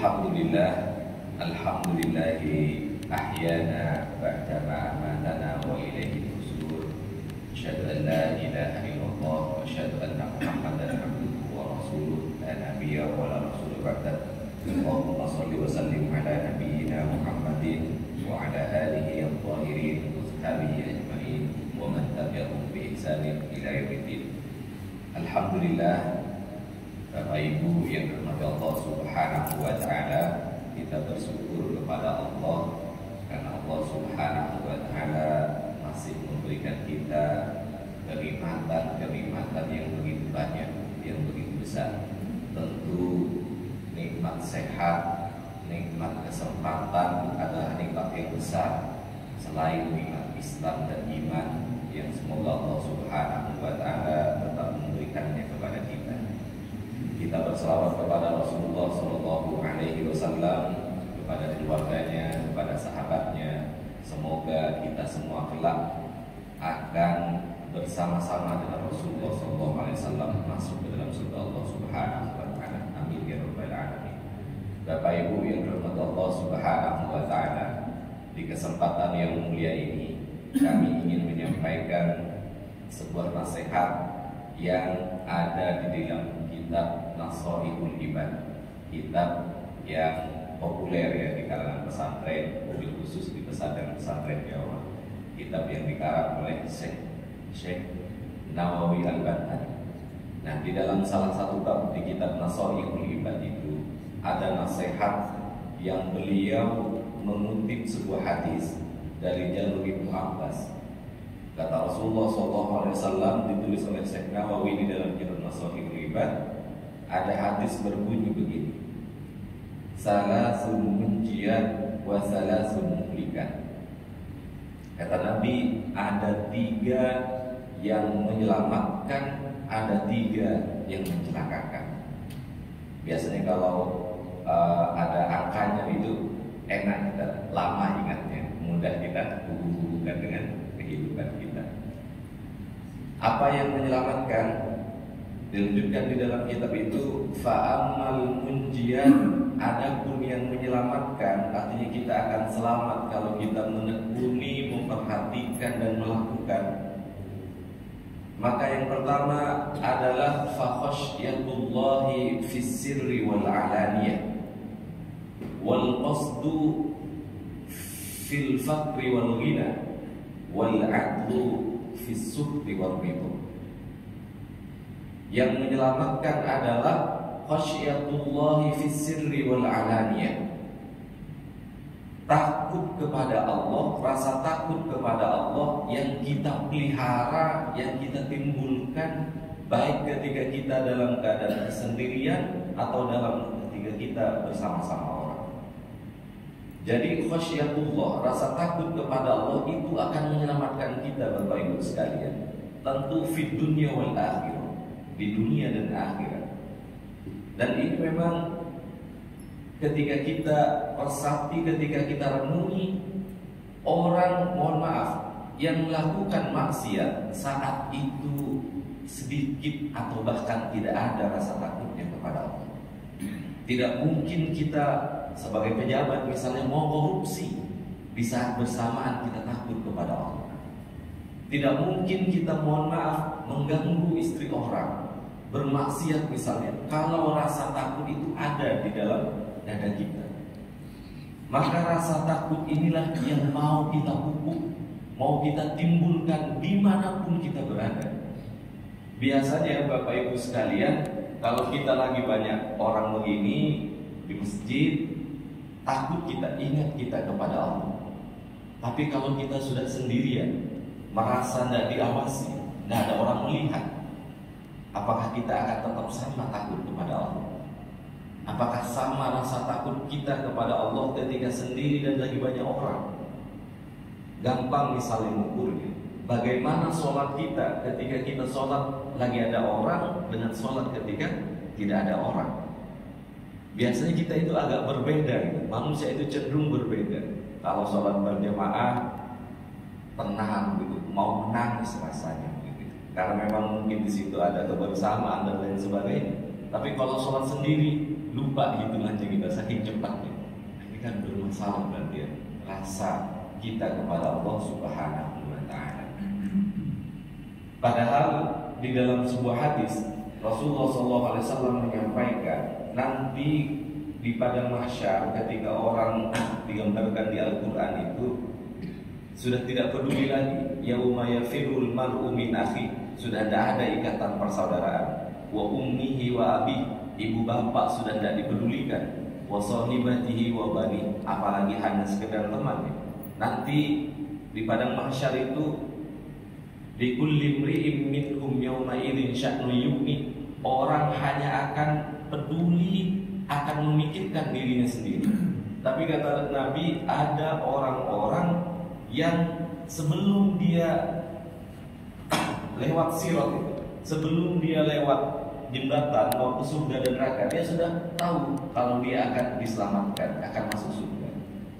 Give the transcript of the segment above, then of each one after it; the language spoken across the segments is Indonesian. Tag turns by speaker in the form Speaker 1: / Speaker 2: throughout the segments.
Speaker 1: Alhamdulillahi ahyana ba'dama amatana wa ilaihi nusur. Asyhadu an la ilaha illallah wa asyhadu anna Muhammadan abduhu wa rasuluh. La nabiyya wa la rasul ba'da. Allahumma shalli wa sallim ala nabiyyina Muhammadin wa ala alihi at-tahirin wa sahbihi ajma'in wa man tabi'ahum bi ihsanin ila yaumiddin. Alhamdulillah, Bapak Ibu yang dirahmati Allah Subhanahu wa taala, kita bersyukur kepada Allah karena Allah Subhanahu wa taala masih memberikan kita kenikmatan yang begitu banyak, yang begitu besar. Tentu nikmat sehat, nikmat kesempatan adalah nikmat yang besar selain nikmat Islam dan iman yang semoga Allah Subhanahu wa taala tetap memberikannya kepada kita. Kita berselawat kepada Rasulullah Shallallahu Alaihi Wasallam, kepada keluarganya, kepada sahabatnya. Semoga kita semua kelak akan bersama-sama dengan Rasulullah Shallallahu Alaihi Wasallam masuk ke dalam surga Allah Subhanahu Wa Taala. Amin ya rabbal alamin. Bapak Ibu yang dirahmati Allah Subhanahu Wa Taala, di kesempatan yang mulia ini kami ingin menyampaikan sebuah nasihat yang ada di dalam kitab Nasrihul Ibad, kitab yang populer ya di kalangan pesantren, mobil khusus di pesantren Jawa. Kitab yang dikarang oleh Syekh Nawawi Al-Banhari. Nah, di dalam salah satu bab di kitab Nasrihul Ibad itu ada nasihat yang beliau mengutip sebuah hadis dari jalur Ibnu Abbas. Kata Rasulullah SAW, ditulis oleh Syekh Nawawi di dalam kitab Nasrihul Ibad, ada hadis berbunyi begini: salasun munjiat wa salasun muhlikat. Kata Nabi, ada 3 yang menyelamatkan, ada 3 yang mencelakakan. Biasanya kalau ada angkanya itu enak kita, lama ingatnya, mudah kita hubung-hubungkan dengan kehidupan kita. Apa yang menyelamatkan? Dilanjutkan di dalam kitab itu, fa'amal munjian, adapun yang menyelamatkan, artinya kita akan selamat kalau kita menekuni, memperhatikan dan melakukan. Maka yang pertama adalah fa khasyyatullahi fis sirri wal alaniyah wal qasdu fil faqri wal ghina wal 'adlu fis suhti wal ridha. Yang menyelamatkan adalah khasyatullahi fis sirri wal alaniyah, takut kepada Allah, rasa takut kepada Allah yang kita pelihara, yang kita timbulkan, baik ketika kita dalam keadaan kesendirian atau dalam ketika kita bersama-sama orang. Jadi khasyatullah, rasa takut kepada Allah itu akan menyelamatkan kita, Bapak Ibu sekalian. Tentu fid dunya wal akhirah, di dunia dan akhirat. Dan ini memang ketika kita resapi, ketika kita renungi, orang, mohon maaf, yang melakukan maksiat saat itu sedikit atau bahkan tidak ada rasa takutnya kepada Allah. Tidak mungkin kita sebagai pejabat misalnya mau korupsi, di saat bersamaan kita takut kepada Allah. Tidak mungkin kita, mohon maaf, mengganggu istri orang, bermaksiat misalnya, kalau rasa takut itu ada di dalam dada kita. Maka rasa takut inilah yang mau kita pupuk, mau kita timbulkan dimanapun kita berada. Biasanya Bapak Ibu sekalian, kalau kita lagi banyak orang begini di masjid, takut kita, ingat kita kepada Allah. Tapi kalau kita sudah sendirian, merasa tidak diawasi, tidak ada orang melihat, apakah kita akan tetap sama takut kepada Allah? Apakah sama rasa takut kita kepada Allah ketika sendiri dan lagi banyak orang? Gampang misalnya mengukurnya. Bagaimana sholat kita ketika kita sholat lagi ada orang dengan sholat ketika tidak ada orang? Biasanya kita itu agak berbeda gitu. Manusia itu cenderung berbeda. Kalau sholat berjamaah tenang gitu, mau menangis rasanya gitu. Karena memang mungkin di situ ada kebersamaan dan lain sebagainya. Tapi kalau sholat sendiri lupa hitungannya kita saking cepatnya. Ini kan bermasalah berarti ya, rasa kita kepada Allah Subhanahu wa taala. Padahal di dalam sebuah hadis Rasulullah SAW menyampaikan nanti di padang mahsyar ketika orang digambarkan di Al-Quran itu sudah tidak peduli lagi yauma yafirul mar'u min akhi, sudah tidak ada ikatan persaudaraan, wa ummihi wa abi, ibu bapak sudah tidak dipedulikan, wa sahibatihi wa bani, apalagi hanya sekedar teman. Nanti di padang mahsyar itu likulli imri'in minhum yawma idzin sya'nu yughni, orang hanya akan peduli, akan memikirkan dirinya sendiri. Tapi kata Nabi, ada orang-orang yang sebelum dia lewat sirat itu, sebelum dia lewat jembatan mau ke surga dan neraka, dia sudah tahu kalau dia akan diselamatkan, akan masuk surga.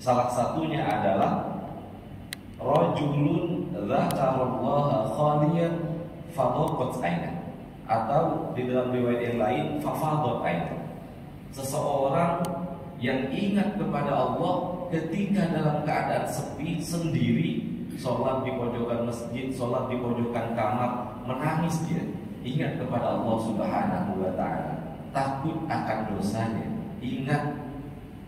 Speaker 1: Salah satunya adalah rajulun dzakarallaha khaliyan fadaqat ainah, atau di dalam riwayat yang lain fafadat ainah, seseorang yang ingat kepada Allah ketika dalam keadaan sepi sendiri, sholat di pojokan masjid, sholat di pojokan kamar, menangis dia, ingat kepada Allah Subhanahu wa taala, takut akan dosanya, ingat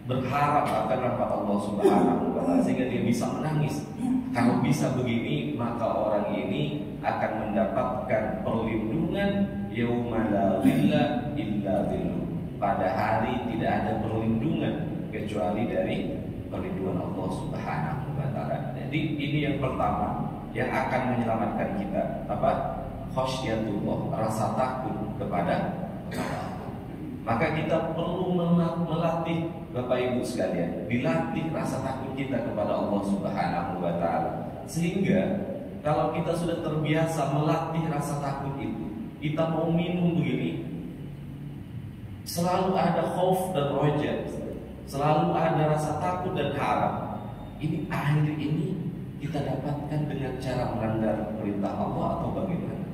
Speaker 1: berharap akan rahmat Allah Subhanahu wa taala, sehingga dia bisa menangis. Kalau bisa begini, maka orang ini akan mendapatkan perlindungan yauma la dhilla illa dhilluh, pada hari tidak ada perlindungan kecuali dari perlindungan Allah Subhanahu wa taala. Jadi ini yang pertama yang akan menyelamatkan kita, apa? Khasyatullah, rasa takut kepada Allah. Maka kita perlu melatih, Bapak Ibu sekalian, dilatih rasa takut kita kepada Allah Subhanahu wa taala. Sehingga kalau kita sudah terbiasa melatih rasa takut itu, kita mau minum begini, selalu ada khauf dan roja, selalu ada rasa takut dan harap. Ini air ini kita dapatkan dengan cara melanggar perintah Allah atau bagaimana?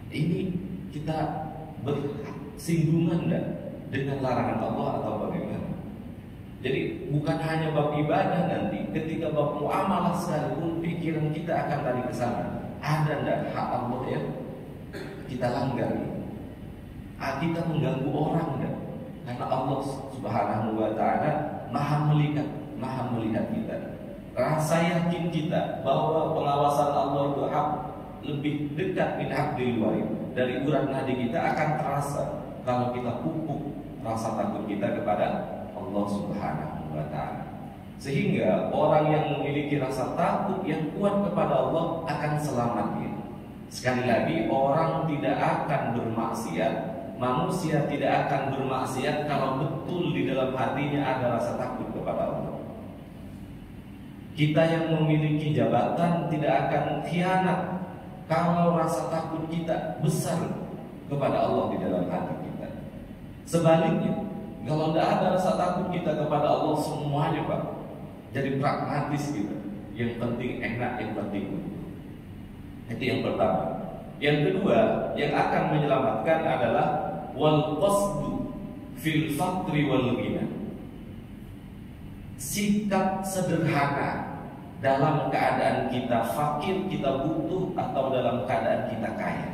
Speaker 1: Ini kita bersinggungan dengan larangan Allah atau bagaimana? Jadi bukan hanya bab ibadah, nanti ketika bab muamalah sekalipun pikiran kita akan lari ke sana. Ada enggak hak Allah yang kita langgar? Kita mengganggu orang enggak? Karena Allah Subhanahu wa taala Maha melihat kita. Rasa yakin kita bahwa pengawasan Allah itu hak lebih dekat min haqqil warid, dari urat nadi kita akan terasa kalau kita pupuk rasa takut kita kepada Allah Subhanahu wa taala. Sehingga orang yang memiliki rasa takut yang kuat kepada Allah akan selamat dia. Sekali lagi, orang tidak akan bermaksiat, manusia tidak akan bermaksiat kalau betul di dalam hatinya ada rasa takut kepada Allah. Kita yang memiliki jabatan tidak akan khianat kalau rasa takut kita besar kepada Allah di dalam hati kita. Sebaliknya, kalau tidak ada rasa takut kita kepada Allah, semuanya Pak jadi pragmatis kita. Yang penting enak, yang penting untung. Itu yang pertama. Yang kedua, yang akan menyelamatkan adalah wal qasdu fil faqri wal ghina. Sikap sederhana dalam keadaan kita fakir, kita butuh, atau dalam keadaan kita kaya.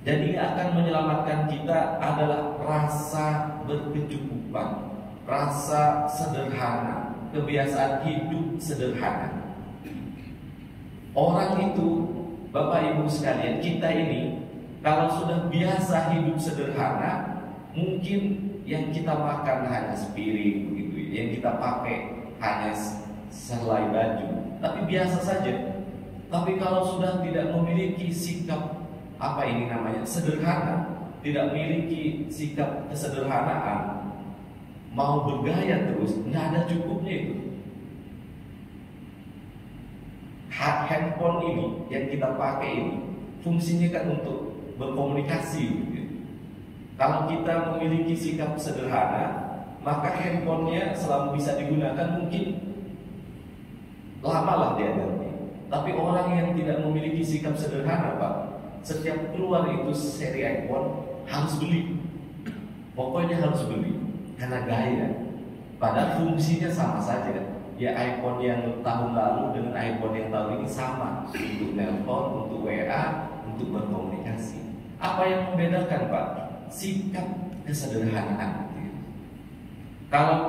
Speaker 1: Dan ini akan menyelamatkan kita adalah rasa berkecukupan, rasa sederhana, kebiasaan hidup sederhana. Orang itu, Bapak Ibu sekalian, kita ini kalau sudah biasa hidup sederhana, mungkin yang kita makan hanya sepiring begitu, yang kita pakai hanya selai baju, tapi biasa saja. Tapi kalau sudah tidak memiliki sikap sederhana, tidak memiliki sikap kesederhanaan, mau bergaya terus, nggak ada cukupnya itu. Handphone ini yang kita pakai ini fungsinya kan untuk berkomunikasi gitu. Kalau kita memiliki sikap sederhana, maka handphonenya selama bisa digunakan mungkin lamalah dia ganti. Tapi orang yang tidak memiliki sikap sederhana Pak, setiap keluar itu seri iPhone harus beli. Pokoknya harus beli karena gaya. Padahal fungsinya sama saja. Ya iPhone yang tahun lalu dengan iPhone yang tahun ini sama, untuk telepon, untuk WA, untuk berkomunikasi. Apa yang membedakan, Pak? Sikap kesederhanaan. Kalau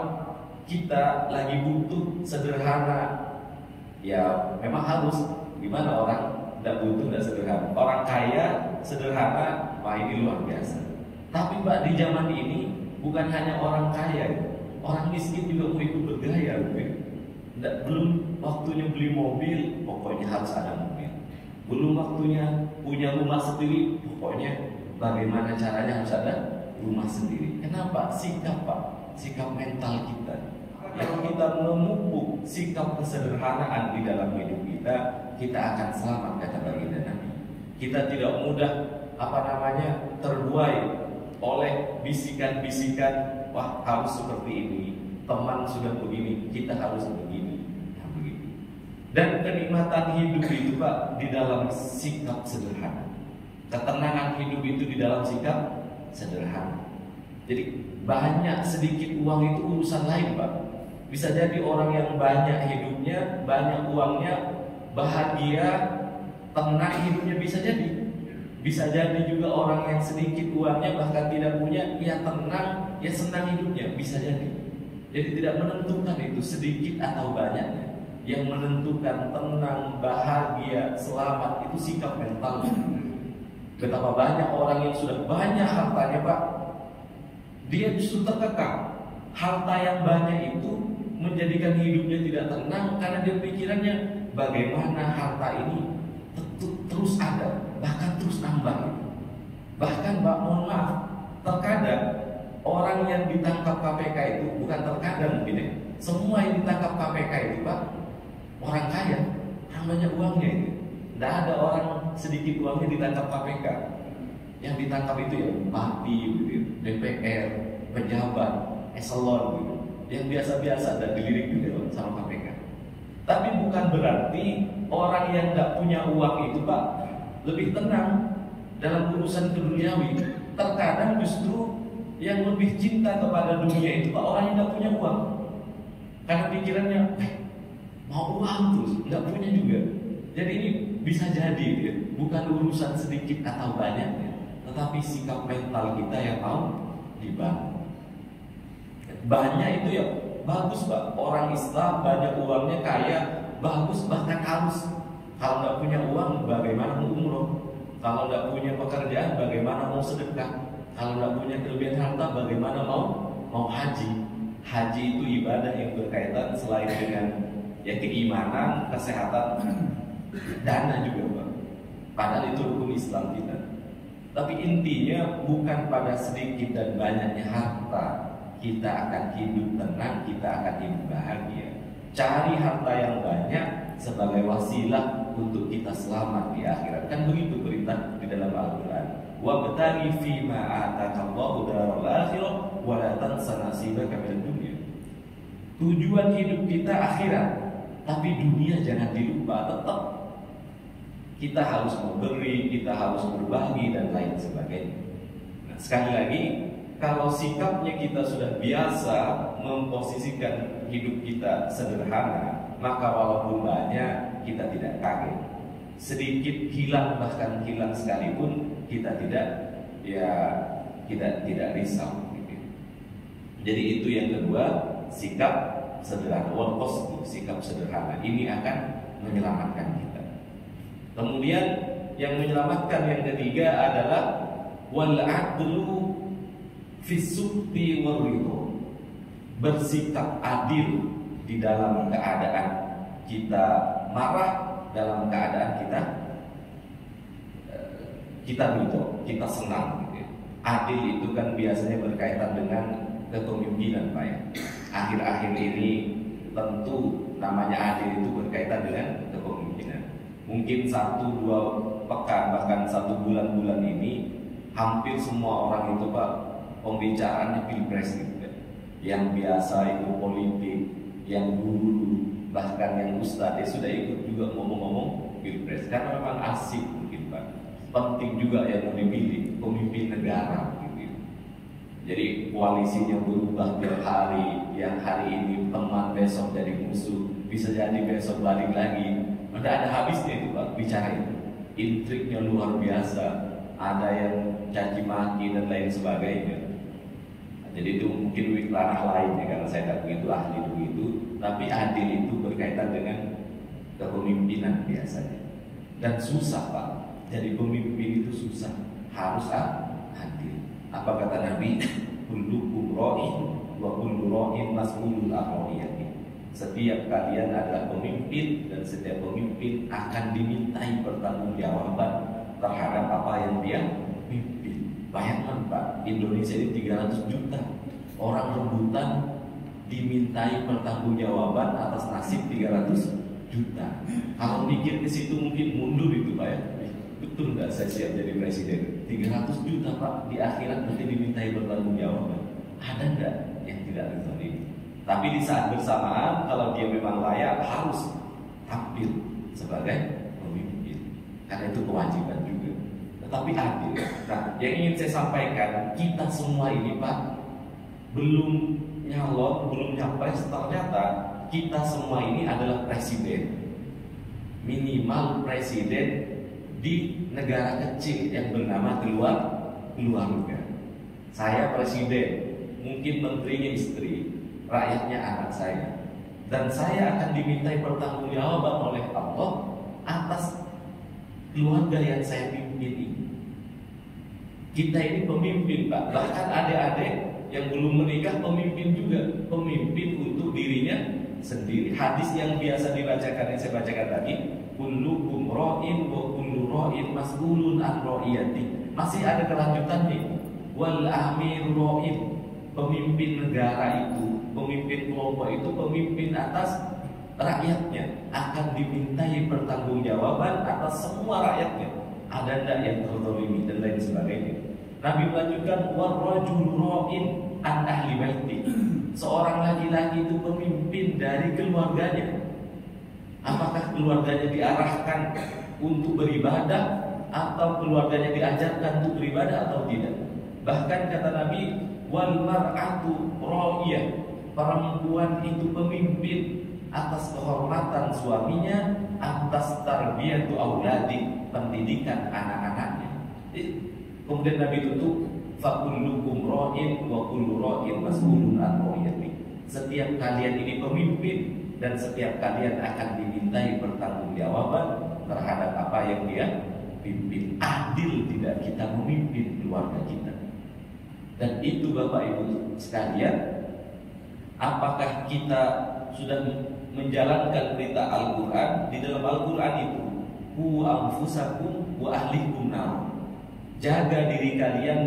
Speaker 1: kita lagi butuh sederhana, ya memang harus. Gimana orang tidak butuh, tidak sederhana? Orang kaya sederhana, wah ini luar biasa. Tapi Pak, di zaman ini bukan hanya orang kaya, orang miskin juga mau ikut bergaya. Belum waktunya beli mobil, pokoknya harus ada mobil. Belum waktunya punya rumah sendiri, pokoknya bagaimana caranya harus ada rumah sendiri. Kenapa? Sikap, Pak, sikap mental kita. Yang kita memupuk sikap kesederhanaan di dalam hidup kita, kita akan selamat, kata baginda Nabi. Kita tidak mudah terbuai oleh bisikan-bisikan, wah harus seperti ini, teman sudah begini, kita harus begini. Dan kenikmatan hidup itu, Pak, di dalam sikap sederhana. Ketenangan hidup itu di dalam sikap sederhana. Jadi banyak sedikit uang itu urusan lain, Pak. Bisa jadi orang yang banyak hidupnya, banyak uangnya, bahagia, tenang hidupnya, bisa jadi. Bisa jadi juga orang yang sedikit uangnya bahkan tidak punya, ya tenang, ya senang hidupnya, bisa jadi. Jadi tidak menentukan itu sedikit atau banyaknya. Yang menentukan tenang, bahagia, selamat itu sikap mental. Betapa banyak orang yang sudah banyak hartanya, Pak, dia justru terkekang. Harta yang banyak itu menjadikan hidupnya tidak tenang karena dia pikirannya bagaimana harta ini terus ada, bahkan terus nambah. Bahkan, Pak, mohon maaf, terkadang orang yang ditangkap KPK itu, bukan terkadang mungkin ya, semua yang ditangkap KPK itu, Pak, orang kaya, orang banyak uangnya itu. Tidak ada orang sedikit uangnya ditangkap KPK. Yang ditangkap itu ya bupati, gitu, DPR, pejabat, eselon, gitu, yang biasa-biasa dan dilirik juga sama KPK. Tapi bukan berarti orang yang tidak punya uang itu, Pak, lebih tenang dalam urusan keduniawi. Terkadang justru yang lebih cinta kepada dunia itu, Pak, orang yang tidak punya uang. Karena pikirannya mau uang terus, nggak punya juga. Jadi ini bisa jadi ya, bukan urusan sedikit atau banyaknya, tetapi sikap mental kita yang mau dibangun. Banyak itu ya bagus, Pak. Orang Islam banyak uangnya, kaya, bagus, bahkan harus. Kalau nggak punya uang, bagaimana mau umroh? Kalau nggak punya pekerjaan, bagaimana mau sedekah? Kalau nggak punya kelebihan harta, bagaimana mau haji? Haji itu ibadah yang berkaitan selain dengan ya keimanan, kesehatan, dana juga, Pak. Padahal itu rukun Islam kita. Tapi intinya bukan pada sedikit dan banyaknya harta kita akan hidup tenang, kita akan hidup bahagia. Cari harta yang banyak sebagai wasilah untuk kita selamat di akhirat. Kan begitu perintah di dalam Al-Quran. Wabtaghi fima atakallahu daral akhirah wa la tansa nasibaka minad dunya. Tujuan hidup kita akhirat, tapi dunia jangan dilupa. Tetap kita harus memberi, kita harus berbagi dan lain sebagainya. Nah, sekali lagi, kalau sikapnya kita sudah biasa memposisikan hidup kita sederhana, maka walaupun banyak kita tidak kaget. Sedikit hilang, bahkan hilang sekalipun kita tidak risau. Gitu. Jadi itu yang kedua, sikap sederhana, sikap sederhana ini akan menyelamatkan kita. Kemudian yang menyelamatkan yang ketiga adalah wal adlu fisukti waridho, bersikap adil di dalam keadaan kita marah, dalam keadaan kita ridho, kita senang. Gitu. Adil itu kan biasanya berkaitan dengan kepemimpinan, Pak ya. Akhir-akhir ini tentu namanya adil itu berkaitan dengan kepemimpinan. Mungkin 1-2 pekan bahkan 1 bulan ini hampir semua orang itu, Pak, pembicaraannya pilpres gitu kan. Yang biasa itu politik, yang guru, bahkan yang ustadz sudah ikut juga ngomong-ngomong pilpres karena memang asik mungkin, Pak. Penting juga yang mau dipilih pemimpin negara gitu. Jadi koalisinya berubah tiap hari, yang hari ini teman besok jadi musuh, bisa jadi besok balik lagi. Maka ada habisnya itu Pak, bicara itu. Intriknya luar biasa, ada yang caci maki dan lain sebagainya. Jadi itu mungkin ranah lainnya karena saya tidak begitu ahli begitu. Tapi adil itu berkaitan dengan kepemimpinan biasanya. Dan susah Pak, jadi pemimpin itu susah, harus adil. Apa kata Nabi? Kullukum ra'in wa kullu ra'in mas'ulun an ra'iyatihi. Setiap kalian adalah pemimpin dan setiap pemimpin akan dimintai pertanggungjawaban terhadap apa yang dia pimpin. Bayangkan Pak, Indonesia ini 300 juta orang rebutan dimintai pertanggungjawaban atas nasib 300 juta. Kalau mikir ke situ mungkin mundur itu Pak ya. Betul nggak saya siap jadi presiden? 300 juta Pak, di akhirat nanti dimintai pertanggungjawaban. Ada nggak yang tidak diterima? Tapi di saat bersamaan, kalau dia memang layak, harus tampil sebagai pemimpin. Karena itu kewajiban juga. Tetapi adil. Nah, yang ingin saya sampaikan, kita semua ini Pak, belum nyalon, belum nyapres, ternyata kita semua ini adalah presiden. Minimal presiden di negara kecil yang bernama keluarga. Saya presiden, mungkin menterinya istri, rakyatnya anak saya, dan saya akan dimintai pertanggungjawaban oleh Allah atas keluarga yang saya pimpin ini. Kita ini pemimpin Pak, bahkan adik-adik yang belum menikah pemimpin juga, pemimpin untuk dirinya sendiri. Hadis yang biasa dibacakan, yang saya bacakan tadi, kullukum ra'in wa kullu ra'in mas'ulun an ra'iyati. Masih ada kelanjutannya. Wal amir ra'in, pemimpin negara itu, pemimpin kelompok itu, pemimpin atas rakyatnya, akan dimintai pertanggungjawaban atas semua rakyatnya. Ada ndak yang terzalimi dan lain sebagainya. Nabi melanjutkan warrajul ra'in an ahli baiti. Seorang laki-laki itu pemimpin dari keluarganya. Apakah keluarganya diarahkan untuk beribadah atau keluarganya diajarkan untuk beribadah atau tidak? Bahkan kata Nabi, wal mar'atu ra'iyah, perempuan itu pemimpin atas kehormatan suaminya, atas tarbiyatu auladi, pendidikan anak-anaknya. Kemudian Nabi tutup, fakullukum ra'in wa kullu ra'in mas'ulun an ra'iyati. Setiap kalian ini pemimpin dan setiap kalian akan dimintai pertanggungjawaban terhadap apa yang dia pimpin. Adil tidak kita memimpin keluarga kita. Dan itu Bapak Ibu sekalian, apakah kita sudah menjalankan perintah Al-Quran? Di dalam Al-Quran itu, ku anfusakum wa ahlikum nar, jaga diri kalian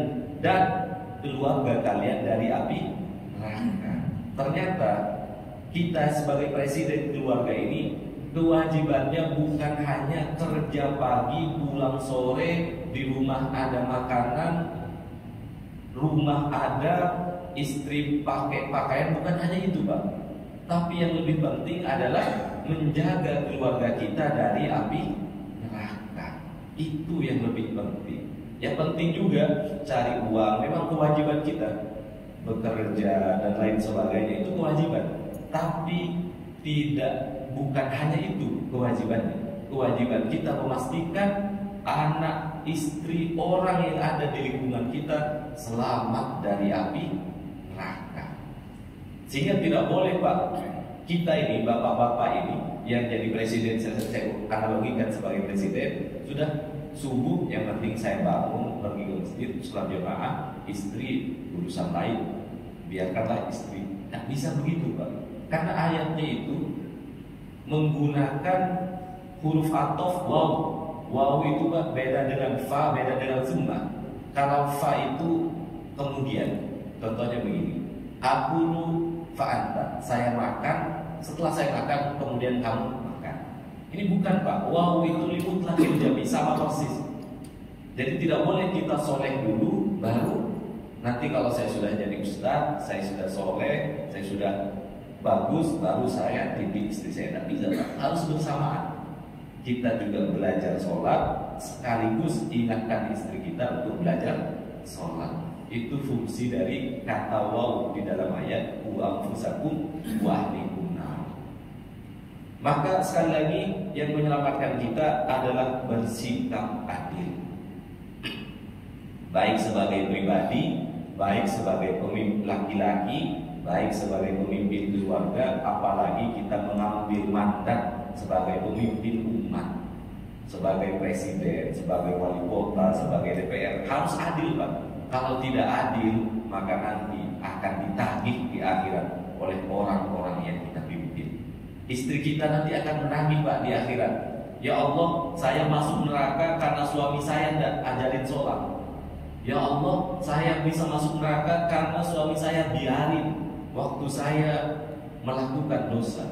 Speaker 1: dan keluarga kalian dari api neraka. Ternyata kita sebagai presiden keluarga ini, kewajibannya bukan hanya kerja pagi, pulang sore, di rumah ada makanan, rumah ada, istri pakai pakaian, bukan hanya itu Pak. Tapi yang lebih penting adalah menjaga keluarga kita dari api neraka. Itu yang lebih penting. Yang penting juga cari uang, memang kewajiban kita, bekerja dan lain sebagainya, itu kewajiban. Tapi bukan hanya itu kewajibannya. Kewajiban kita memastikan anak, istri, orang yang ada di lingkungan kita selamat dari api neraka. Sehingga tidak boleh Pak, kita ini, bapak-bapak ini yang jadi presiden, saya analogikan sebagai presiden, sudah subuh yang penting saya bangun, pergi ke masjid, sholat jamaah, istri urusan lain, biarkanlah istri. Nah, bisa begitu Pak, karena ayatnya itu menggunakan huruf ataf waw. Waw itu Pak beda dengan fa, beda dengan summa. Kalau fa itu kemudian, contohnya begini, aku fa'anta, saya makan, setelah saya makan kemudian kamu makan. Ini bukan Pak, waw itu limutlaqil jami, sama persis. Jadi tidak boleh kita soleh dulu baru nanti kalau saya sudah jadi ustaz, saya sudah soleh, saya sudah bagus, baru saya didik istri saya. Tidak bisa Pak, harus bersamaan. Kita juga belajar sholat sekaligus ingatkan istri kita untuk belajar sholat. Itu fungsi dari kata waw di dalam ayat wa anfusakum wa ahlikum nar. Maka sekali lagi yang menyelamatkan kita adalah bersikap adil. Baik sebagai pribadi, baik sebagai pemimpin laki-laki, baik sebagai pemimpin keluarga, apalagi kita mengambil mandat sebagai pemimpin umat, sebagai presiden, sebagai wali kota, sebagai DPR, harus adil, Pak. Kalau tidak adil, maka nanti akan ditagih di akhirat oleh orang-orang yang kita pimpin. Istri kita nanti akan menagih, Pak, di akhirat. Ya Allah, saya masuk neraka karena suami saya tidak ajarin sholat. Ya Allah, saya bisa masuk neraka karena suami saya biarin waktu saya melakukan dosa.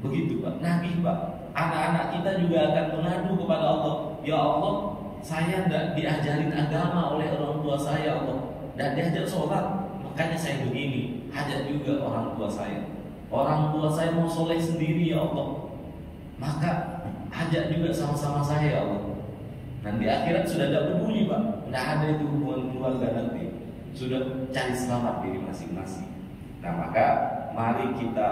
Speaker 1: Begitu, Pak. Nagih, Pak. Anak-anak kita juga akan mengadu kepada Allah. Ya Allah, saya tidak diajarin agama oleh orang tua saya, Allah. Tidak diajar sholat, makanya saya begini. Hajat juga orang tua saya. Orang tua saya mau soleh sendiri, ya Allah. Maka hajat juga sama-sama saya, ya Allah. Dan di akhirat sudah tidak peduli, Pak. Tidak ada itu hubungan keluarga nanti. Sudah cari selamat diri masing-masing. Nah, maka mari kita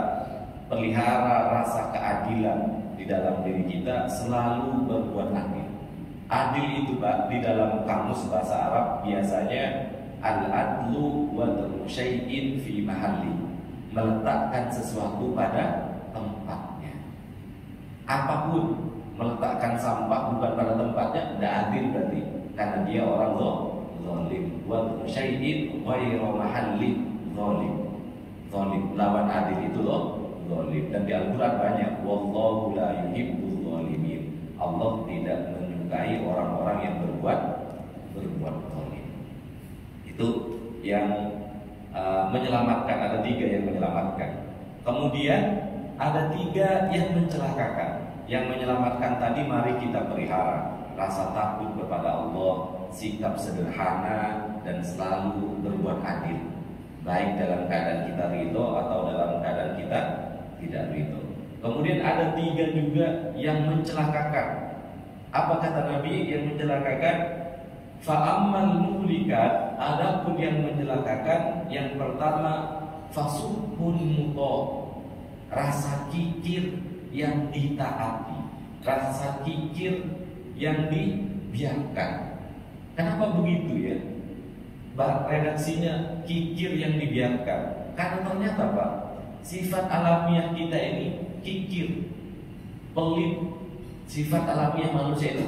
Speaker 1: pelihara rasa keadilan di dalam diri kita, selalu berbuat adil. Adil itu, Pak, di dalam kamus bahasa Arab biasanya al-adlu wa syai'in fi mahalli, meletakkan sesuatu pada tempatnya. Apapun, meletakkan sampah bukan pada tempatnya, tidak adil berarti, karena dia orang zalim. Wa syai'in ghairu mahalli zalim. Zalim lawan adil itu zalim. Dan di Al-Qur'an banyak wallahu la yuhibbul zalimin. Allah tidak menyukai orang-orang yang berbuat zalim. Itu yang menyelamatkan. Ada 3 yang menyelamatkan. Kemudian ada 3 yang mencelakakan. Yang menyelamatkan tadi mari kita pelihara rasa takut kepada Allah, sikap sederhana, dan selalu berbuat adil, baik dalam keadaan kita ridho atau dalam keadaan kita tidak ridho. Kemudian ada 3 juga yang mencelakakan. Apa kata Nabi yang mencelakakan? Fa'ammal muhlikat, adapun yang mencelakakan, yang pertama fasuhun muto, rasa kikir yang ditaati, rasa kikir yang dibiarkan. Kenapa begitu ya? Redaksinya kikir yang dibiarkan. Karena ternyata, Pak, sifat alamiah kita ini kikir, pelit. Sifat alamiah manusia itu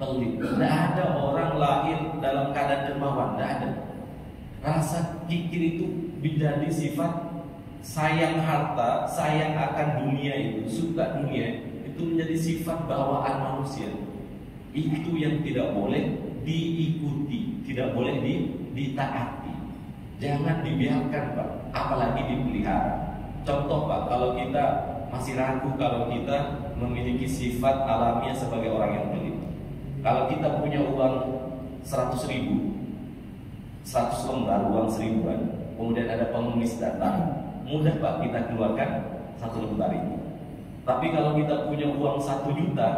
Speaker 1: pelit. Tidak ada orang lahir dalam keadaan dermawan, tidak ada. Rasa kikir itu menjadi sifat. Sayang harta, sayang akan dunia itu, suka dunia, itu menjadi sifat bawaan manusia. Itu yang tidak boleh diikuti, tidak boleh ditaati. Jangan dibiarkan, Pak, apalagi dipelihara. Contoh, Pak, kalau kita masih ragu kalau kita memiliki sifat alamiah sebagai orang yang pelit. Kalau kita punya uang 100.000, 100 lembar uang 1000-an, kemudian ada pengemis datang, mudah, Pak, kita keluarkan 1 lembar itu. Tapi kalau kita punya uang 1 juta,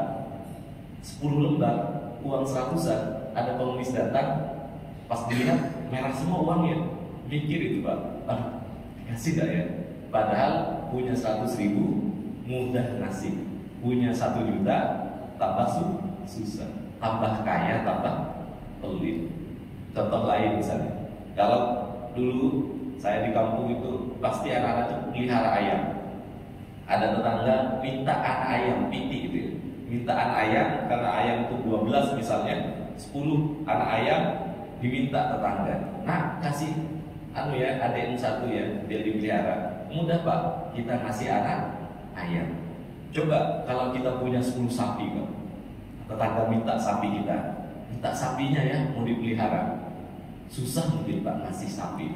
Speaker 1: 10 lembar uang 100-an, ada pengemis datang, pas dilihat merah semua uangnya, mikir itu, Pak, aduh, kasih gak ya? Padahal punya 100.000 mudah ngasih, punya 1 juta tambah susah, tambah kaya tambah pelit. Contoh lain misalnya, kalau dulu saya di kampung itu pasti anak-anak itu pelihara ayam. Ada tetangga minta anak ayam pitik itu, minta anak ayam karena ayam itu 12 misalnya, 10 anak ayam diminta tetangga. Nah, kasih adikmu 1 ya, dia dipelihara. Mudah, Pak, kita kasih anak ayam. Coba kalau kita punya 10 sapi, Pak, tetangga minta sapi kita, minta sapinya ya mau dipelihara. Susah mungkin, Pak, ngasih sapi.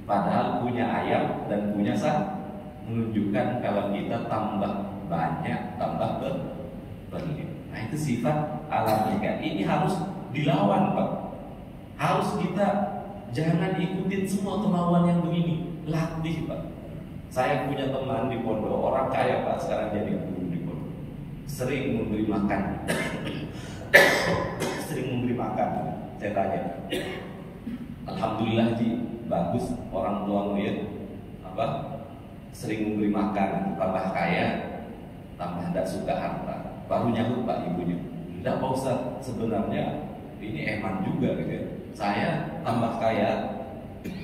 Speaker 1: Padahal punya ayam dan punya sapi menunjukkan kalau kita tambah banyak, tambah berlimpah. Nah, itu sifat alamiah. Ini harus dilawan, Pak. Harus kita jangan ikutin semua kemauan yang begini. Latih, Pak. Saya punya teman di pondok, orang kaya, Pak, sekarang jadi guru di pondok. Sering memberi makan. Sering memberi makan. Saya tanya, Alhamdulillah Ji, bagus orang tua ya, apa sering memberi makan, tambah kaya, tambah tidak suka harta. Baru nyahut Pak ibunya, tidak Pak Ustaz, sebenarnya ini eman juga gitu ya. Saya tambah kaya,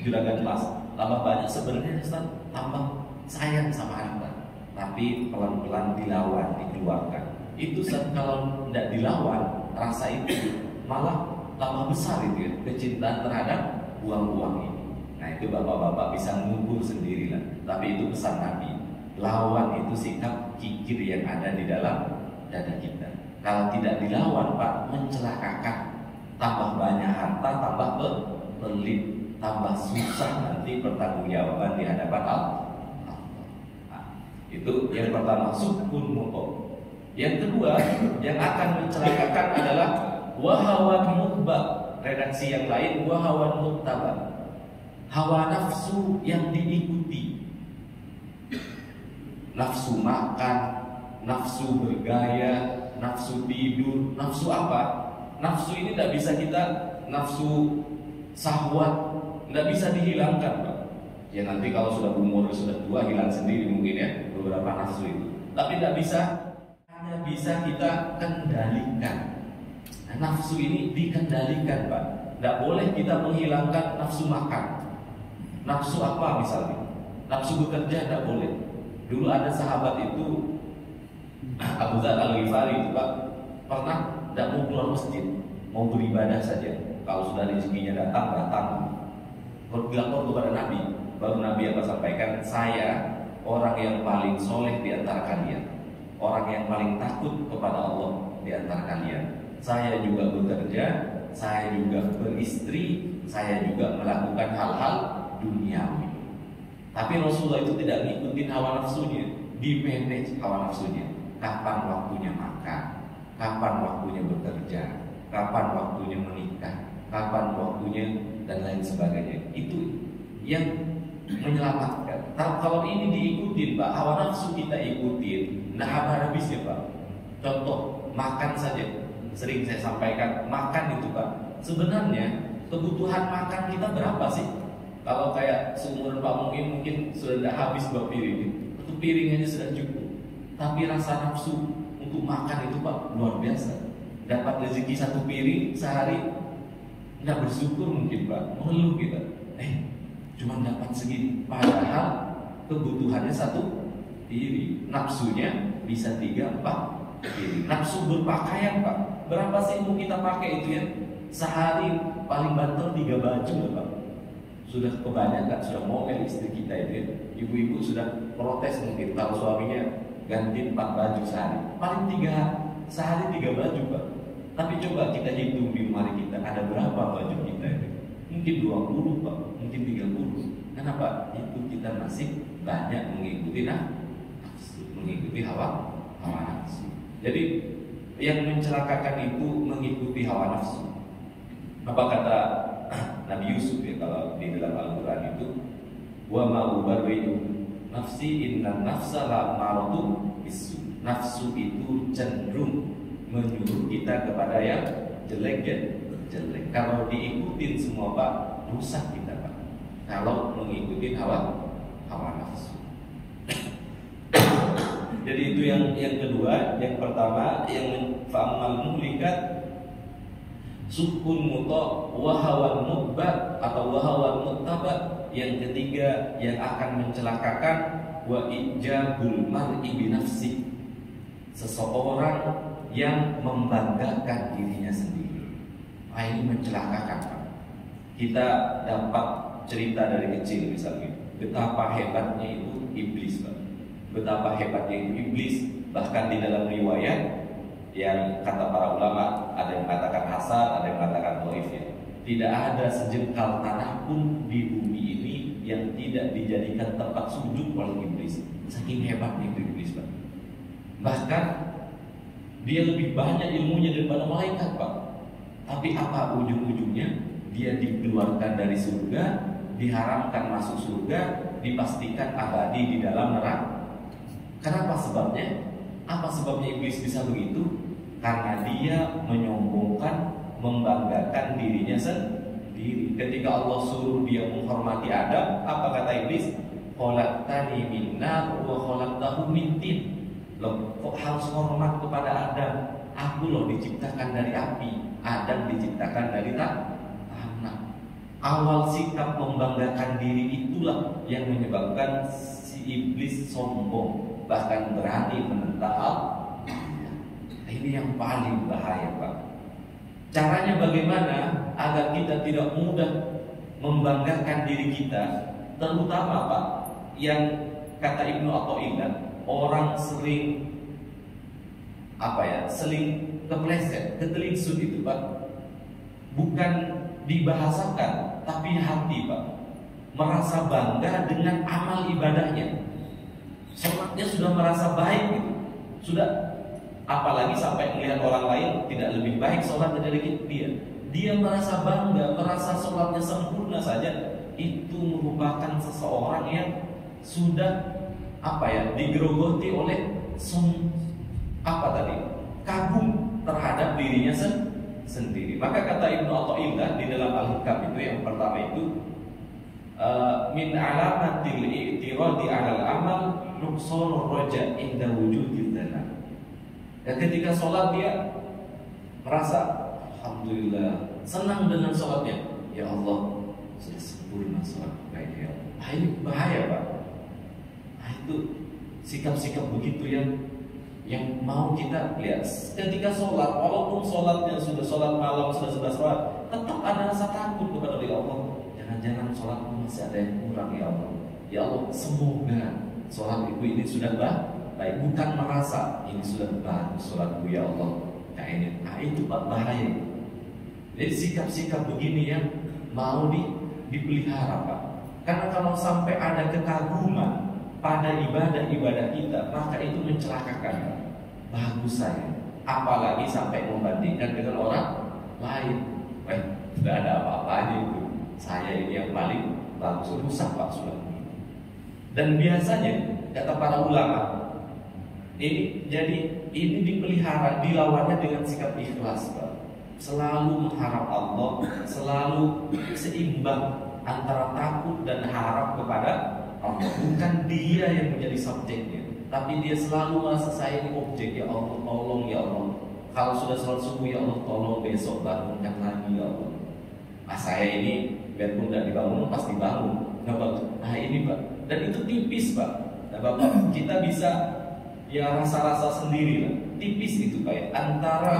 Speaker 1: juragan emas, tambah banyak sebenarnya Ustaz, tambah sayang sama harta. Tapi pelan-pelan dilawan, dikeluarkan. Itu kalau tidak dilawan, rasa itu malah tambah besar itu ya, kecintaan terhadap uang-uang ini. Nah itu bapak-bapak bisa mengukur sendirilah. Tapi itu pesan Nabi. Lawan itu sikap kikir yang ada di dalam dada kita. Kalau tidak dilawan Pak, mencelakakan. Tambah banyak harta, tambah pelit, tambah susah nanti pertanggungjawaban di hadapan Allah. Nah, itu yang pertama, sukun muto. Yang kedua, yang akan mencelakakan adalah wahawan mutba. Redaksi yang lain, wahawan muttaba. Hawa nafsu yang diikuti. Nafsu makan, nafsu bergaya, nafsu tidur, nafsu apa? Nafsu ini tidak bisa kita, nafsu syahwat tidak bisa dihilangkan Pak. Ya nanti kalau sudah umur sudah tua hilang sendiri mungkin ya beberapa nafsu itu. Tapi tidak bisa, hanya bisa kita kendalikan. Nah, nafsu ini dikendalikan Pak. Tidak boleh kita menghilangkan nafsu makan. Nafsu apa misalnya? Nafsu bekerja tidak boleh. Dulu ada sahabat itu Abu Dzar Al-Ghifari itu Pak, pernah tidak mau keluar masjid, mau beribadah saja. Kalau sudah rezekinya datang. Berlapor kepada Nabi. Baru Nabi apa sampaikan, saya orang yang paling soleh di antara kalian, orang yang paling takut kepada Allah di antara kalian. Saya juga bekerja, saya juga beristri, saya juga melakukan hal-hal duniawi. Tapi Rasulullah itu tidak ngikutin hawa nafsunya, di-manage hawa nafsunya. Kapan waktunya makan, kapan waktunya bekerja, kapan waktunya menikah, kapan waktunya dan lain sebagainya. Itu yang menyelamatkan. Kalau ini diikutin Pak, hawa nafsu kita ikutin, nah habis ya Pak. Contoh makan saja, sering saya sampaikan, makan itu Pak, sebenarnya kebutuhan makan kita berapa sih? Kalau kayak seumuran Pak mungkin sudah habis 2 piring, itu piring aja sudah cukup. Tapi rasa nafsu untuk makan itu Pak luar biasa. Dapat rezeki 1 piring sehari, nggak bersyukur mungkin Pak, mengeluh kita. Cuma dapat segini, padahal kebutuhannya 1 piring, nafsunya bisa 3-4 piring. Nafsu berpakaian Pak, berapa sih mau kita pakai itu ya? Sehari paling banter 3 baju lah Pak. Sudah kebanyakan, sudah ngomel istri kita itu ya. Ibu-ibu sudah protes mungkin kalau suaminya ganti 4 baju sehari, paling 3 sehari 3 baju Pak. Tapi coba kita hitung di lemari kita ada berapa baju kita itu? Mungkin 20 Pak, mungkin 30. Kenapa? Itu kita masih banyak mengikuti nafsu, mengikuti hawa nafsu. Jadi yang mencelakakan itu mengikuti hawa nafsu. Apa kata Nabi Yusuf ya kalau di dalam Al-Quran itu, wa ma ubarri'u nafsi inna nafsa la'amaratu bisu. Nafsu itu cenderung menyuruh kita kepada yang jelek. Kalau diikutin semua Pak, rusak kita Pak. Kalau mengikuti hawa nafsu. Jadi itu yang kedua. Yang pertama yang fa'amal muhlikat sukun muto wahawan mutba atau wahawan muttaba. Yang ketiga yang akan mencelakakan wa ijabul mar'i binafsi, seseorang yang membanggakan dirinya sendiri. Ini mencelakakan Pak. Kita dapat cerita dari kecil misalnya, betapa hebatnya itu iblis Pak. Betapa hebatnya itu iblis. Bahkan di dalam riwayat yang kata para ulama, ada yang mengatakan hasan, ada yang mengatakan dhaif ya. Tidak ada sejengkal tanah pun di bumi ini yang tidak dijadikan tempat sujud oleh iblis. Saking hebatnya itu iblis Pak. Bahkan dia lebih banyak ilmunya daripada malaikat Pak. Tapi apa ujung-ujungnya? Dia dikeluarkan dari surga, diharamkan masuk surga, dipastikan abadi di dalam neraka. Kenapa sebabnya? Apa sebabnya iblis bisa begitu? Karena dia menyombongkan, membanggakan dirinya diri. Ketika Allah suruh dia menghormati Adam, apa kata iblis? Khalaqtani min nar wa khalaqtahu min tin. Loh, kok harus hormat kepada Adam? Aku loh diciptakan dari api, Adam diciptakan dari tanah. Awal sikap membanggakan diri itulah yang menyebabkan si iblis sombong, bahkan berani menentang Allah. Ini yang paling bahaya, Pak. Caranya bagaimana agar kita tidak mudah membanggakan diri kita, terutama Pak, yang kata Ibnu Athaillah, orang sering sering kepleset, ketelingsut itu Pak. Bukan dibahasakan, tapi hati Pak, merasa bangga dengan amal ibadahnya. Sholatnya sudah merasa baik gitu. Sudah, apalagi sampai melihat orang lain tidak lebih baik sholatnya dari dia. Dia merasa bangga, merasa sholatnya sempurna saja. Itu merupakan seseorang yang sudah digerogoti oleh kagum terhadap dirinya sendiri. Maka kata Ibnu Athaillah di dalam Al-Hikam itu, yang pertama itu min alamatil i'tiradi 'alal amal nuqsanur raja' inda wujudil dalal. Dan ketika sholat dia merasa alhamdulillah, senang dengan sholatnya. Ya Allah, sudah sempurna sholat baik ya Allah. Ini bahaya Pak. Itu sikap-sikap begitu yang mau kita lihat. Ketika sholat, walaupun sholatnya sudah sholat malam, sudah sholat, tetap ada rasa takut kepada Allah. Jangan-jangan sholatku masih ada yang kurang ya Allah. Ya Allah, semoga sholat ibu ini sudah baik, bukan merasa ini sudah bagus sholatku ya Allah. Itu Pak, bahaya. Jadi sikap-sikap begini yang mau dipelihara Pak. Karena kalau sampai ada kekaguman pada ibadah-ibadah kita, maka itu mencelakakan. Bagus saya, apalagi sampai membandingkan dengan orang lain. Tidak ada apa-apanya itu. Saya ini yang paling bagus, rusak Pak sudah. Dan biasanya kata para ulama, ini dipelihara, dilawannya dengan sikap ikhlas Pak. Selalu mengharap Allah, selalu seimbang antara takut dan harap kepada Allah. Bukan dia yang menjadi subjeknya, tapi dia selalu merasa saya ini objek. Ya Allah, tolong ya Allah. Kalau sudah sholat subuh, ya Allah tolong besok bangunkan lagi ya Allah. Saya ini biarpun tidak dibangun pasti bangun. Ini Pak. Dan itu tipis Pak. Nah Bapak, kita bisa ya rasa-rasa sendiri lah. Tipis itu Pak ya. Antara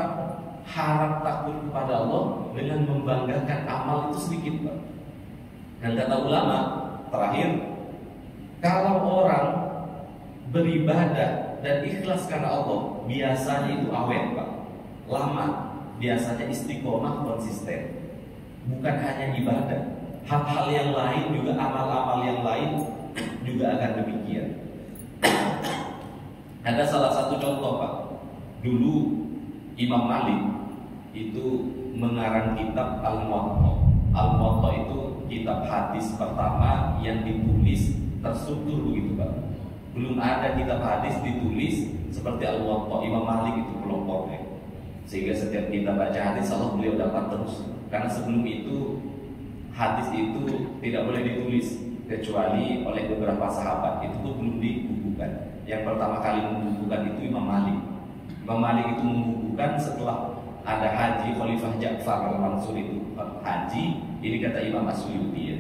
Speaker 1: harap takut kepada Allah dengan membanggakan amal itu sedikit Pak. Dan kata ulama terakhir, kalau orang beribadah dan ikhlas karena Allah, biasanya itu awet Pak, lama, biasanya istiqomah, konsisten. Bukan hanya ibadah, hal-hal yang lain juga, amal-amal yang lain juga akan demikian. Ada salah satu contoh Pak. Dulu Imam Malik itu mengarang kitab Al-Muwatta. Al-Muwatta itu kitab hadis pertama yang ditulis terstruktur begitu Pak. Belum ada kitab hadis ditulis seperti Al-Muwatta. Imam Malik itu kelompoknya. Sehingga setiap kita baca hadis Allah, beliau dapat terus. Karena sebelum itu hadis itu tidak boleh ditulis kecuali oleh beberapa sahabat. Itu pun belum dibukukan. Yang pertama kali membukukan itu Imam Malik. Imam Malik itu membukukan setelah ada haji Khalifah Ja'far al-Mansur itu haji. Ini kata Imam As-Suyuti ya.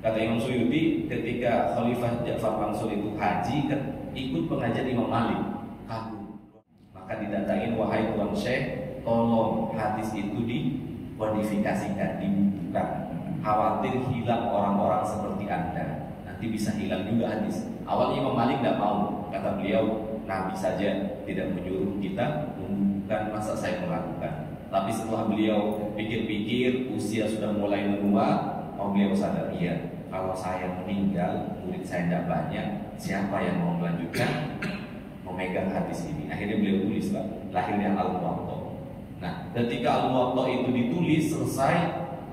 Speaker 1: Kata Imam Suyuti, ketika Khalifah Ja'far Mansur itu haji, ikut pengajian Imam Malik, kagum. Maka didatangin, wahai Tuan Syekh, tolong hadis itu dikodifikasikan, dibukukan. Khawatir hilang orang-orang seperti Anda, nanti bisa hilang juga hadis. Awalnya Imam Malik tidak mau, kata beliau, Nabi saja tidak menyuruh kita membukukan, masa saya melakukan. Tapi setelah beliau pikir-pikir, usia sudah mulai menua, beliau sadar, iya, kalau saya meninggal, murid saya tidak banyak, siapa yang mau melanjutkan memegang hadis ini? Akhirnya beliau tulis Pak, lahirnya Al-Muwatta. Nah, ketika Al-Muwatta itu ditulis selesai,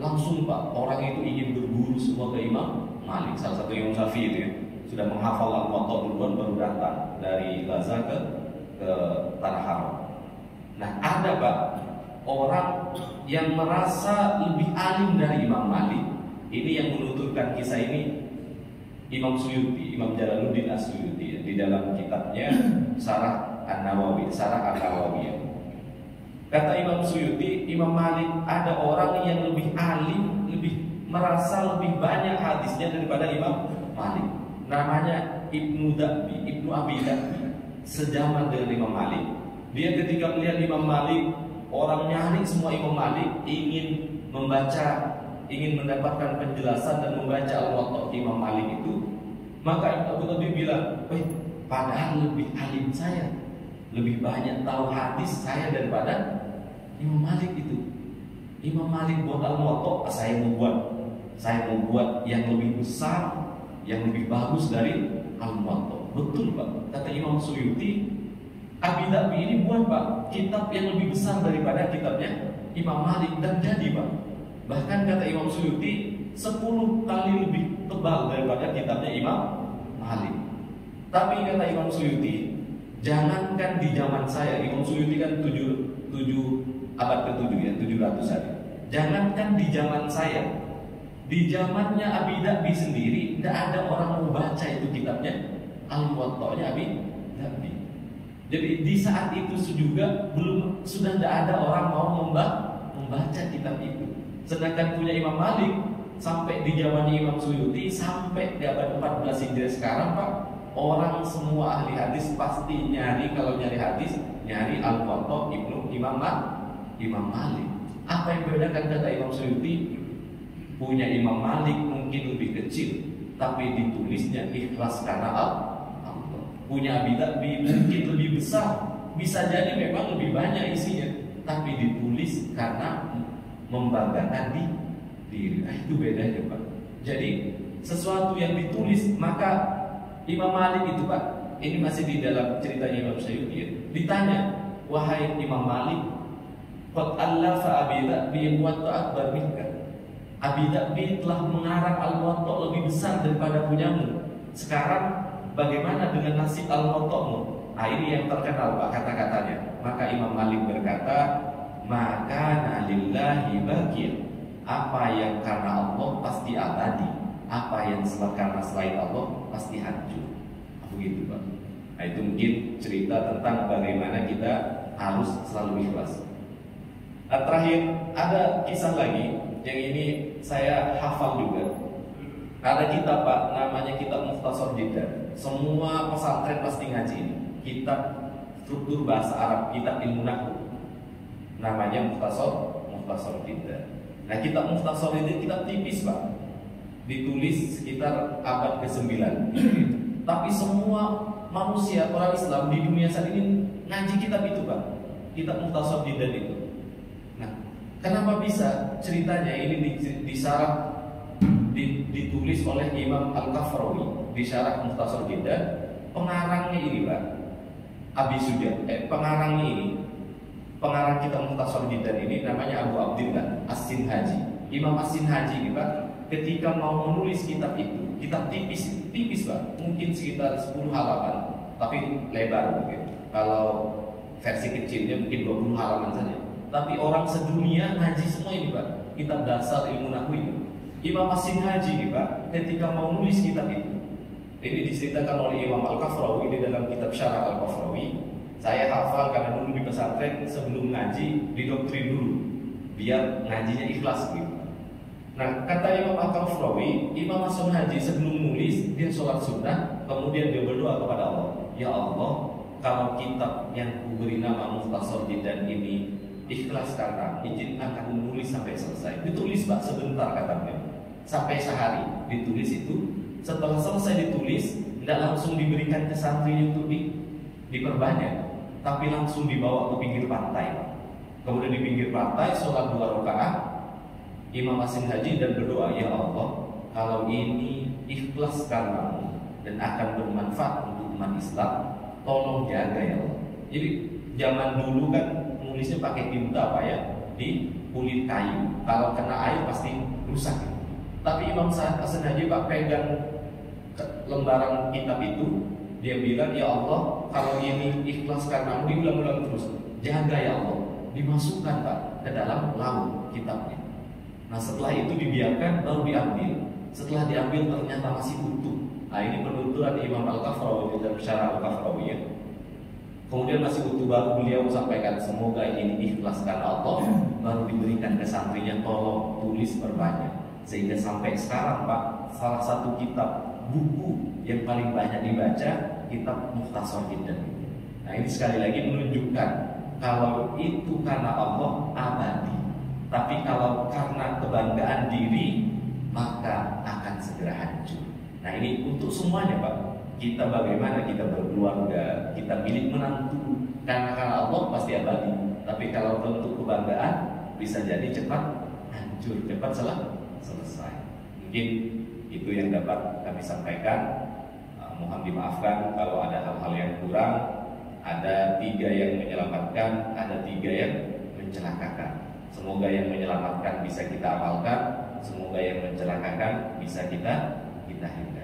Speaker 1: langsung Pak, orang itu ingin berguru semua ke Imam Malik. Salah satu Imam Syafi'i itu ya, sudah menghafal Al-Muwatta duluan, baru datang dari Gaza ke Tanah Haram. Nah, ada Pak orang yang merasa lebih alim dari Imam Malik. Ini yang menuturkan kisah ini Imam Suyuti, Imam Jalaluddin As-Suyuti di dalam kitabnya Syarah An-Nawawi, Syarah An-Nawawi. Kata Imam Suyuti, Imam Malik ada orang yang lebih alim, merasa lebih banyak hadisnya daripada Imam Malik. Namanya Ibnu Abi Dabbi, sejaman dengan Imam Malik. Dia ketika melihat Imam Malik, orang nyari semua Imam Malik, ingin mendapatkan penjelasan dan membaca Al-Muwatta Imam Malik itu. Maka Abu Dhabi bilang, padahal lebih alim saya, lebih banyak tahu hadis saya daripada Imam Malik itu. Imam Malik buat Al-Muwatta, saya mau buat yang lebih besar, yang lebih bagus dari Al-Muwatta. Betul Pak, kata Imam Suyuti, Abi Dabbi ini buat Pak kitab yang lebih besar daripada kitabnya Imam Malik, dan jadi Pak, bahkan kata Imam Suyuti 10 kali lebih tebal daripada kitabnya Imam Malik. Tapi kata Imam Suyuti, jangankan di zaman saya, Imam Suyuti kan 7 abad ke-7 ya, 700-an. Jangankan di zaman saya, di zamannya Abi Dabbi sendiri tidak ada orang mau baca itu kitabnya Al-Muwatta'nya Abi Dabbi. Jadi di saat itu juga sudah tidak ada orang mau membaca kitab itu. Sedangkan punya Imam Malik sampai di zamannya Imam Suyuti sampai di abad 14 Hijriah sekarang Pak, orang semua ahli hadis pasti kalau nyari hadis nyari Al-Muwatta Ibnu Imam Malik. Apa yang membedakan kata Imam Suyuti? Punya Imam Malik mungkin lebih kecil, tapi ditulisnya ikhlas karena Allah. Punya Abi Dabbi mungkin lebih besar, bisa jadi memang lebih banyak isinya, tapi ditulis karena membanggakan diri. Itu bedanya Pak. Jadi sesuatu yang ditulis, maka Imam Malik itu Pak, ini masih di dalam ceritanya Imam Suyuti ya, ditanya, wahai Imam Malik, qad allafa Abi Dabbi Muwatta akbar minka. Abi Dabbi telah mengarang Al-Muwatta lebih besar daripada punyamu. Sekarang bagaimana dengan nasib Al-Muwatta'mu? Ini yang terkenal Pak kata-katanya. Maka Imam Malik berkata, maka lillahi baqiyah. Apa yang karena Allah pasti abadi, apa yang karena selain Allah pasti hancur. Begitu Pak. Itu mungkin cerita tentang bagaimana kita harus selalu ikhlas. Terakhir ada kisah lagi yang ini saya hafal juga. Ada kitab Pak, namanya kitab Mukhtasar Jiddan. Semua pesantren pasti ngaji ini. Kitab struktur bahasa Arab, kitab ilmu nahwu. Namanya Mukhtasar Jiddan. Nah, kitab Mukhtasar ini kitab tipis Pak. Ditulis sekitar abad ke-9. Tapi semua manusia, orang Islam di dunia saat ini ngaji kitab itu Pak. Kitab Mukhtasar Jiddan itu. Nah, kenapa bisa ceritanya ini disyarah ditulis oleh Imam Al-Kafrawi di syarah Mukhtasar Jiddan. Pengarangnya ini Pak Abi Sujan, pengarang kitab Mukhtasar Jiddan ini namanya Abu Abdillah As-Sinhaji. Imam As-Sinhaji ini Pak, ketika mau menulis kitab itu, kitab tipis Pak, mungkin sekitar 10 halaman, tapi lebar mungkin. Kalau versi kecilnya mungkin 20 halaman saja. Tapi orang sedunia ngaji semua ini Pak, kitab dasar ilmu nahwu ini. Imam As-Sinhaji ini Pak, ketika mau nulis kitab itu, ini diceritakan oleh Imam Al-Kafrawi di dalam kitab Syarah Al-Kafrawi. Saya hafal karena dulu di pesantren sebelum ngaji didoktrin dulu, biar ngajinya ikhlas gitu. Nah, kata Imam Al-Kafrawi, Imam As-Sinhaji sebelum nulis dia sholat sunnah, kemudian dia berdoa kepada Allah, ya Allah, kalau kitab yang kuberi nama Mukhtasar Jiddan ini ikhlas karena izinkan aku menulis sampai selesai. Ditulis Pak sebentar katanya, sampai sehari ditulis itu. Setelah selesai ditulis, tidak langsung diberikan ke santri untuk diperbanyak, tapi langsung dibawa ke pinggir pantai. Kemudian di pinggir pantai sholat 2 rakaat, Imam As-Sinhaji dan berdoa, ya Allah, kalau ini ikhlas karenamu dan akan bermanfaat untuk umat Islam, tolong jaga ya Allah. Jadi zaman dulu kan nulisnya pakai tinta Pak ya, di kulit kayu. Kalau kena air pasti rusak. Tapi Imam As-Sinhaji Pak pegang lembaran kitab itu, dia bilang, ya Allah, kalau ini ikhlas karenamu, diulang-ulang terus, jaga ya Allah, dimasukkan Pak ke dalam laut kitabnya. Nah setelah itu dibiarkan baru diambil. Setelah diambil ternyata masih utuh. Nah ini penuturan Imam Al-Kafrawi dalam Syarah Al-Kafrawi ya. Kemudian masih utuh baru beliau sampaikan semoga ini ikhlas karena Allah, baru diberikan ke santrinya tolong tulis perbanyak. Sehingga sampai sekarang Pak, salah satu kitab buku yang paling banyak dibaca kitab Mukhtasar Jiddan. Nah ini sekali lagi menunjukkan kalau itu karena Allah abadi, tapi kalau karena kebanggaan diri maka akan segera hancur. Nah ini untuk semuanya Pak. Kita bagaimana kita berkeluarga, kita milik menantu, karena Allah pasti abadi. Tapi kalau bentuk kebanggaan bisa jadi cepat hancur, cepat selesai. Mungkin itu yang dapat kami sampaikan. Mohon dimaafkan kalau ada hal-hal yang kurang. Ada 3 yang menyelamatkan, ada 3 yang mencelakakan. Semoga yang menyelamatkan bisa kita amalkan, semoga yang mencelakakan bisa kita hindari.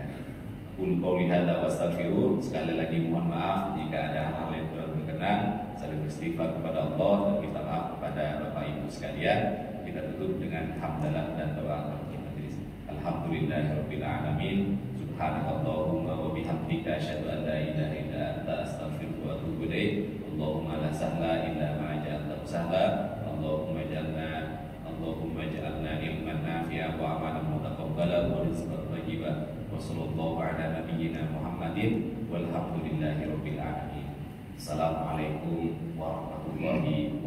Speaker 1: Qul hadza wastaghfirun. Sekali lagi mohon maaf jika ada hal yang kurang berkenan. Saling beristighfar kepada Allah dan minta maaf kepada Bapak Ibu sekalian. Kita tutup dengan hamdalah dan doa kita. Alhamdulillahirabbil alamin. Subhanakallahumma wa bihamdika asyhadu an la ilaha illa anta astaghfiruka wa atubu ilaik. Allahumma la sahla illa ma ja'altahu sahla. Allahumma ij'alna ilman nafi'an wa amalan mutaqabbalan wa rizqan thayyiban. Wassallallahu ala nabiyyina Muhammadin walhamdulillahi rabbil alamin. Assalamualaikum warahmatullahi